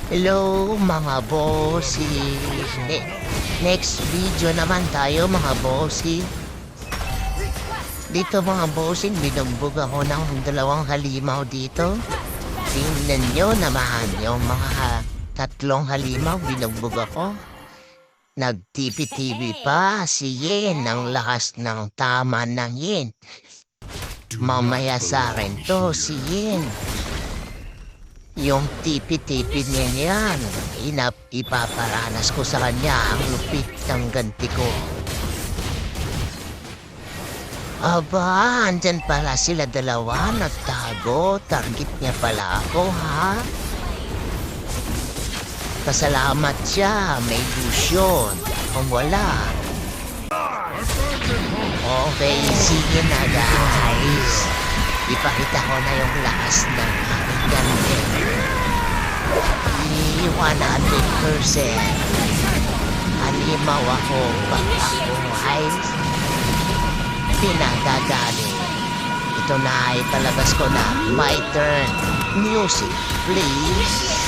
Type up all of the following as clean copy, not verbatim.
Hello mga bossy. Next video naman tayo mga bossy. Dito mga bossy, binugbog ako ng dalawang halimaw dito. Tingnan nyo naman yung mga tatlong halimaw, binugbog ako. Nag-TV-TV pa si Yen, ang lakas ng tama ng Yen. Mamaya sa akin to si Yen. Yung tipi-tipi niya yan, ipaparanas ko sa kanya ang lupit ng ganti ko. Aba, andyan pala sila dalawa, nagtago, target niya pala ako, ha? Pasalamat siya, may ilusyon. Kung wala. Okay, sige na guys. Ipakita ko na yung lakas ng aking ganti. 100%. Halimaw ako pag ako ay pinagagaling. Ito na ay palabas ko na. My turn. Music, please.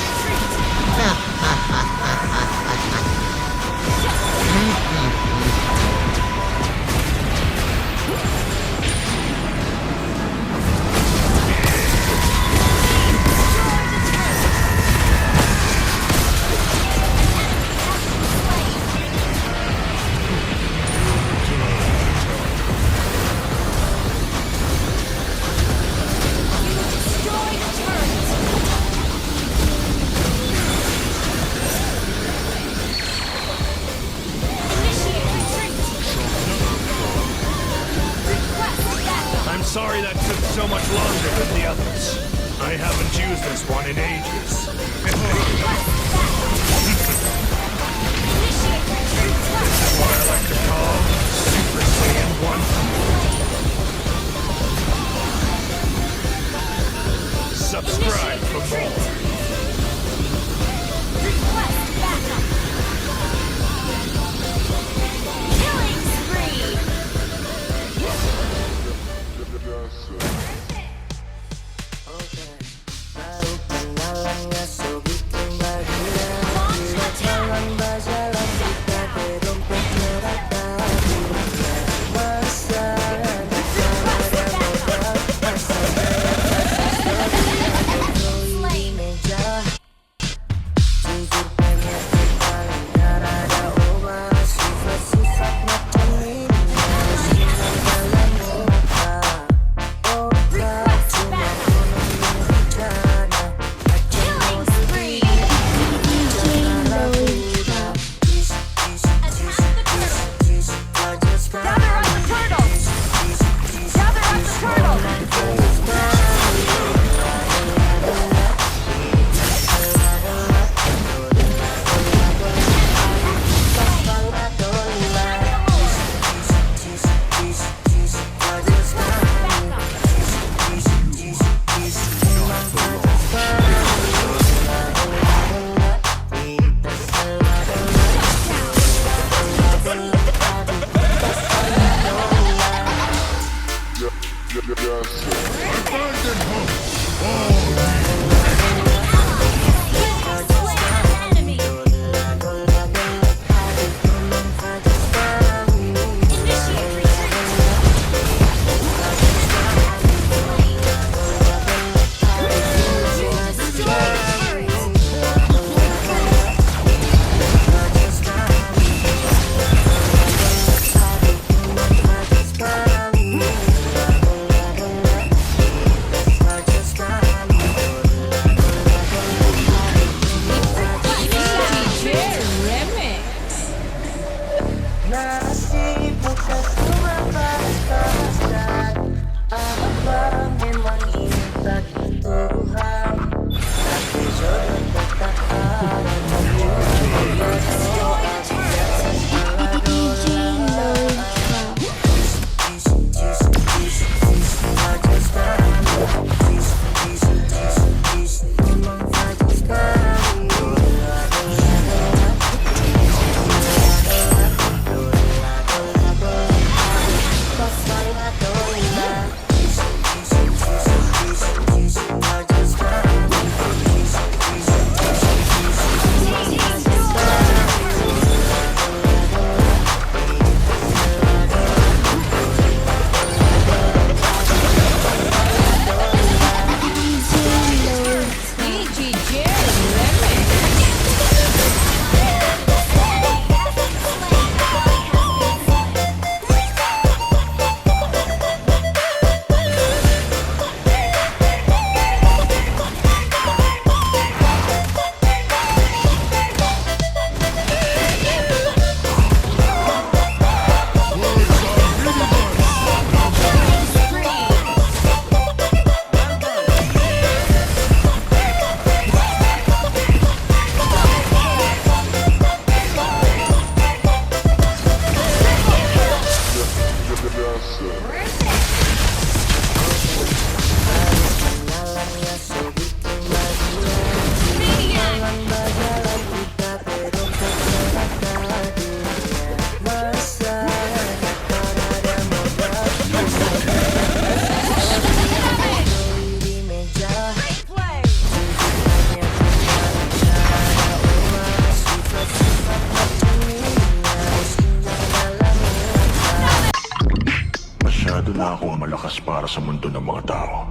na akong malakas para sa mundo ng mga tao.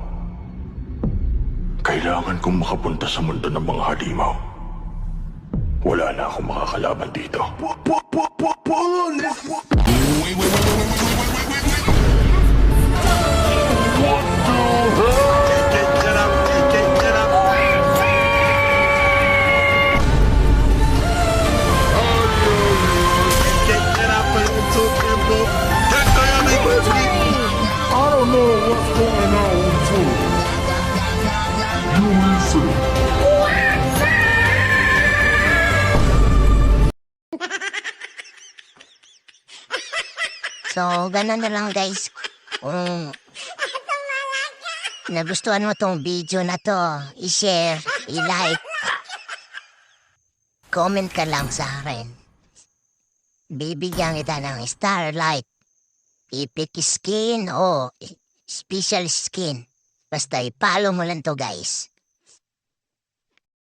Kailangan kong makapunta sa mundo ng mga halimaw. Wala na akong makakalaban dito. I don't know what's going on with you. You listen. So, ganun na lang guys. Kung nagustuhan mo tong video na to, i-share, i-like, comment ka lang sa akin. Bibigyan kita ng starlight, epic skin o special skin. Basta i-follow mo lang to guys.